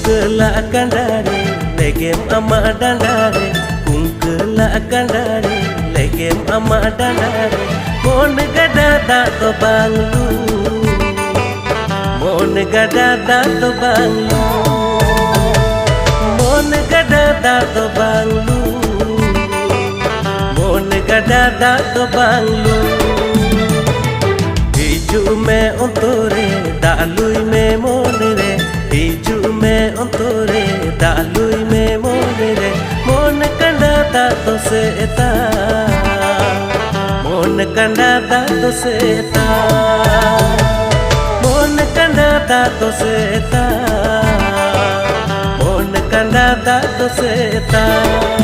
Kungkela kandare legem ama dandare Kungkela kandare legem ama dandare Mon gada da to banglu Mon gada da to banglu Mon gada da to banglu Mon gada da to banglu Hiju me ontore dalui me monire Hiju me ontore dalui me monire Mon kanda da to seta Mon kanda da to seta Mon kanda da to seta Mon kanda da to seta